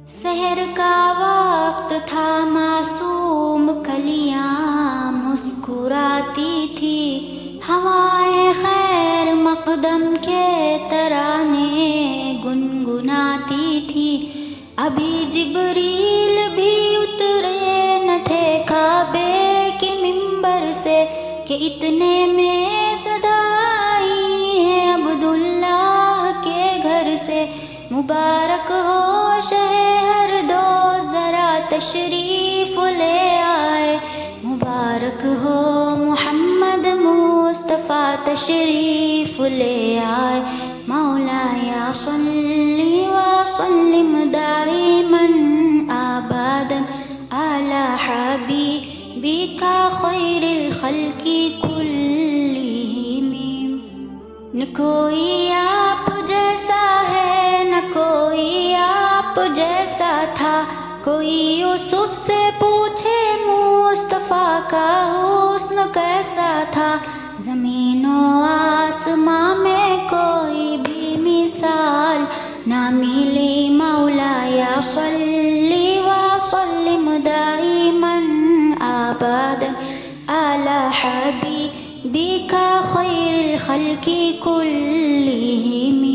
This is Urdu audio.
سحر کا وقت تھا، معصوم کلیاں مسکراتی تھی، ہوائیں خیر مقدم کے ترانے گنگناتی تھی۔ ابھی جبریل بھی اترے نہ تھے کعبے کے منبر سے کہ اتنے میں صدا آئی ہے عبداللہ کے گھر سے۔ مبارک ہو شہر دو ذرا تشریف لے آئے، مبارک ہو محمد مصطفیٰ تشریف لے آئے۔ مولایا صلی وسلم دائما ابدا علی حبیبک خیر الخلق کلہم۔ نہ کوئی آپ جیسا ہے، نہ کوئی آپ جیسا تھا، کوئی یوسف سے پوچھے مصطفیٰ کا حسن کیسا تھا۔ زمین و آسماں میں کوئی بھی مثال نہ ملی، مولایا صلی وسلم دائما ابدا علی حبیبک خیر الخلق کلہم۔